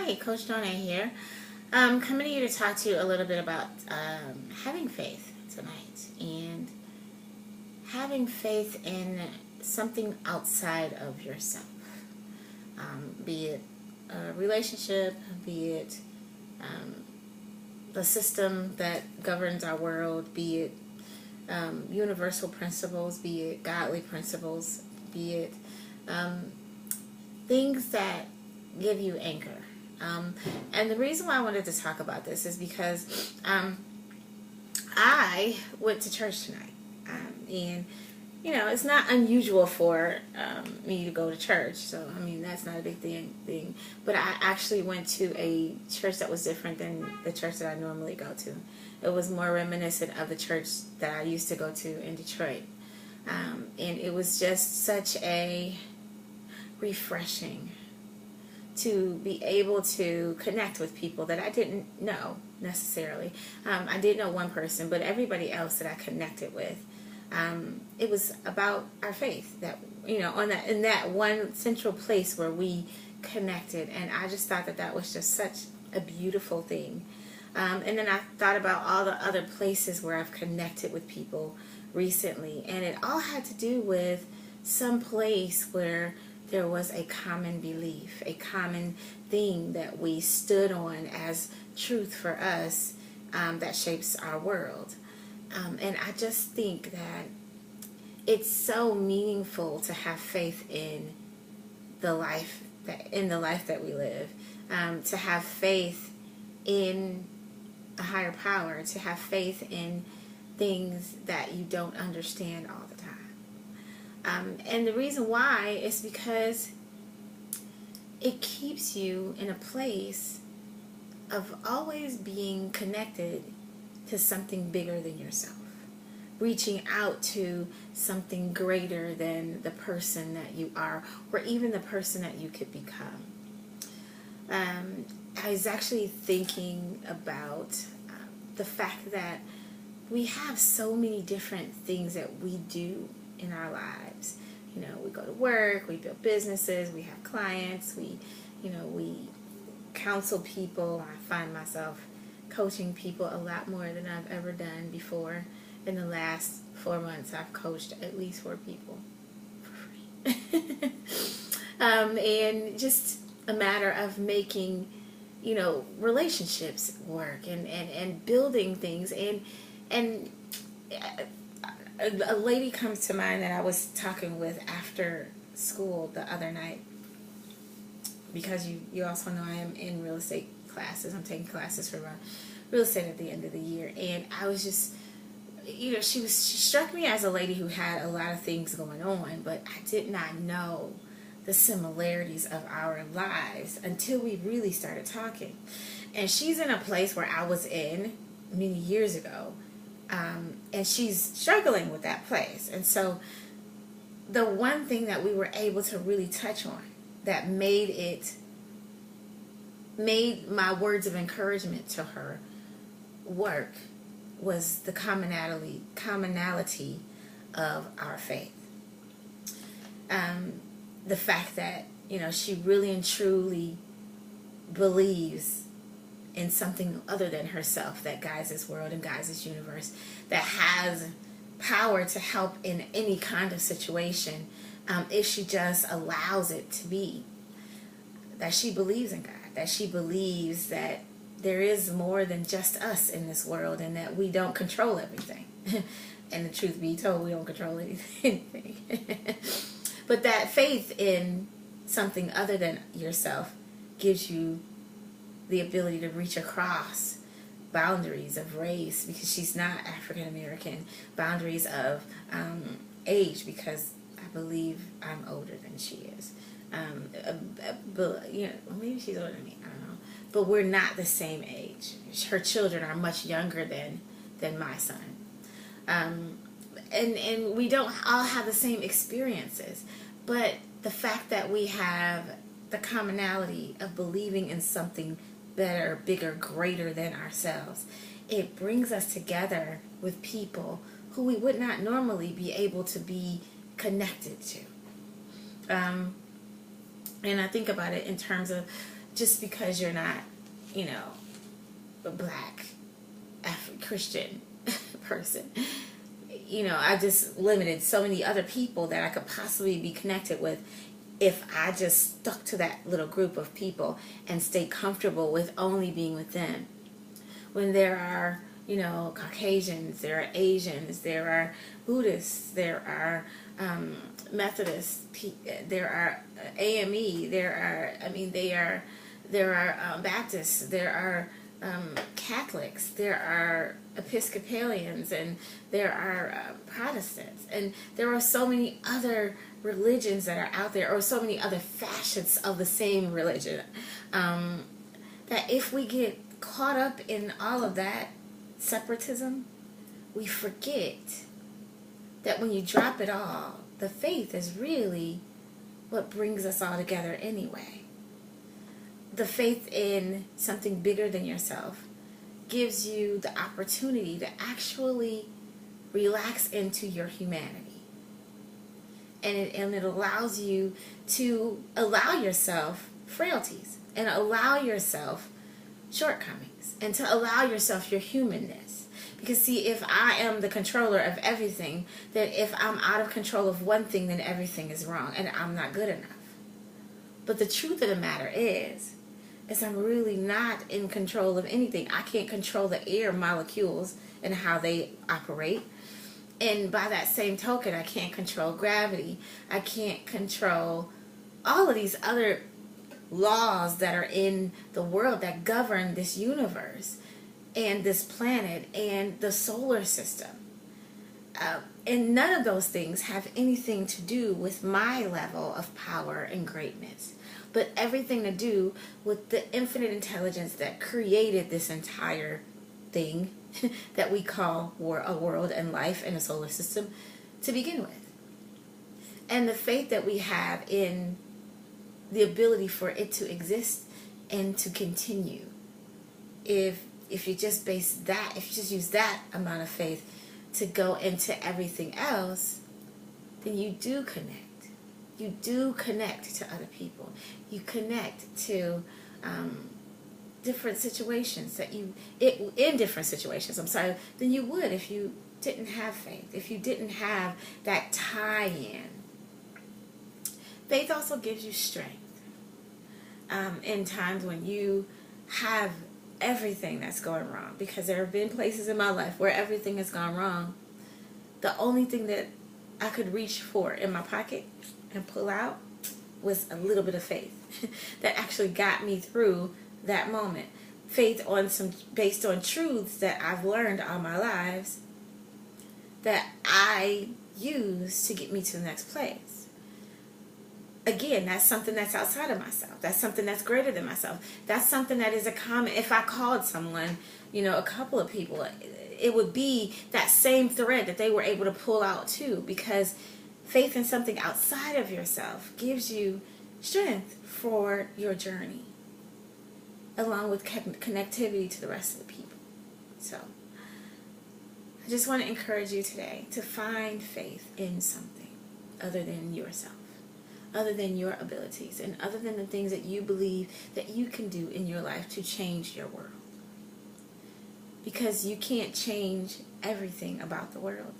Hi, Coach Donna here. Coming to you to talk to you a little bit about having faith tonight and having faith in something outside of yourself. Be it a relationship, be it the system that governs our world, be it universal principles, be it godly principles, be it things that give you anchor. And the reason why I wanted to talk about this is because I went to church tonight. And, you know, it's not unusual for me to go to church. So, I mean, that's not a big thing. But I actually went to a church that was different than the church that I normally go to. It was more reminiscent of the church that I used to go to in Detroit. And it was just such a refreshing to be able to connect with people that I didn't know necessarily. I did know one person, but everybody else that I connected with, it was about our faith that, you know, in that one central place where we connected. And I just thought that that was just such a beautiful thing. And then I thought about all the other places where I've connected with people recently, and it all had to do with some place where there was a common belief, a common thing that we stood on as truth for us, that shapes our world. And I just think that it's so meaningful to have faith in the life that we live, to have faith in a higher power, to have faith in things that you don't understand all the time. And the reason why is because it keeps you in a place of always being connected to something bigger than yourself, reaching out to something greater than the person that you are, or even the person that you could become. I was actually thinking about the fact that we have so many different things that we do in our lives. You know, we go to work, we build businesses, we have clients, we counsel people. I find myself coaching people a lot more than I've ever done before. In the last 4 months, I've coached at least 4 people for free. And just a matter of making, you know, relationships work and building things. And a lady comes to mind that I was talking with after school the other night, because you also know I am in real estate classes. I'm taking classes for real estate at the end of the year. And I was just, you know, she struck me as a lady who had a lot of things going on, but I did not know the similarities of our lives until we really started talking. And she's in a place where I was in many years ago, and she's struggling with that place. And so the one thing that we were able to really touch on that made my words of encouragement to her work was the commonality of our faith. The fact that, you know, she really and truly believes in something other than herself that guides this world and guides this universe, that has power to help in any kind of situation, if she just allows it to be. That she believes in God, that she believes that there is more than just us in this world, and that we don't control everything. And the truth be told, we don't control anything. But that faith in something other than yourself gives you the ability to reach across boundaries of race, because she's not African American, boundaries of age, because I believe I'm older than she is. But, you know, maybe she's older than me, I don't know. But we're not the same age. Her children are much younger than my son. And we don't all have the same experiences, but the fact that we have the commonality of believing in something better, bigger, greater than ourselves, it brings us together with people who we would not normally be able to be connected to. And I think about it in terms of just because you're not, you know, a black Christian person. You know, I just limited so many other people that I could possibly be connected with if I just stuck to that little group of people and stayed comfortable with only being with them. When there are, you know, Caucasians, there are Asians, there are Buddhists, there are Methodists, there are AME, there are Baptists, there are Catholics, there are Episcopalians, and there are Protestants, and there are so many other religions that are out there, or so many other facets of the same religion, that if we get caught up in all of that separatism, we forget that when you drop it all, the faith is really what brings us all together anyway. The faith in something bigger than yourself gives you the opportunity to actually relax into your humanity. And it allows you to allow yourself frailties and allow yourself shortcomings and to allow yourself your humanness. Because see, if I am the controller of everything, then if I'm out of control of one thing, then everything is wrong and I'm not good enough. But the truth of the matter is I'm really not in control of anything. I can't control the air molecules and how they operate. And by that same token, I can't control gravity. I can't control all of these other laws that are in the world that govern this universe and this planet and the solar system. And none of those things have anything to do with my level of power and greatness, but everything to do with the infinite intelligence that created this entire thing that we call a world and life and a solar system to begin with. And the faith that we have in the ability for it to exist and to continue. If you just use that amount of faith to go into everything else, then you do connect. You do connect to other people. You connect to different situations than you would if you didn't have faith, if you didn't have that tie-in. Faith also gives you strength in times when you have everything that's going wrong, because there have been places in my life where everything has gone wrong. The only thing that I could reach for in my pocket and pull out was a little bit of faith that actually got me through that moment. Faith based on truths that I've learned all my lives that I use to get me to the next place. Again, that's something that's outside of myself. That's something that's greater than myself. That's something that is a common. If I called someone, a couple of people, it would be that same thread that they were able to pull out too, because faith in something outside of yourself gives you strength for your journey, along with connectivity to the rest of the people. So I just want to encourage you today to find faith in something other than yourself, other than your abilities, and other than the things that you believe that you can do in your life to change your world. Because you can't change everything about the world,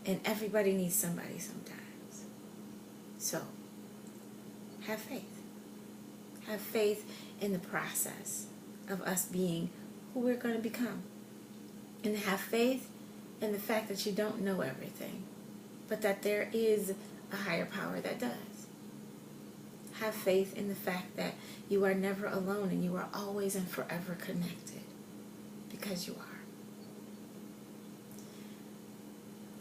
and everybody needs somebody sometimes. So have faith. Have faith in the process of us being who we're going to become. And have faith in the fact that you don't know everything, but that there is a higher power that does. Have faith in the fact that you are never alone and you are always and forever connected, because you are.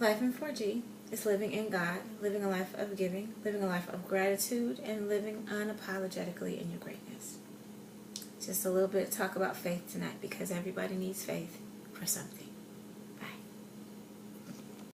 Life in 4G is living in God, living a life of giving, living a life of gratitude, and living unapologetically in your greatness. Just a little bit of talk about faith tonight, because everybody needs faith for something.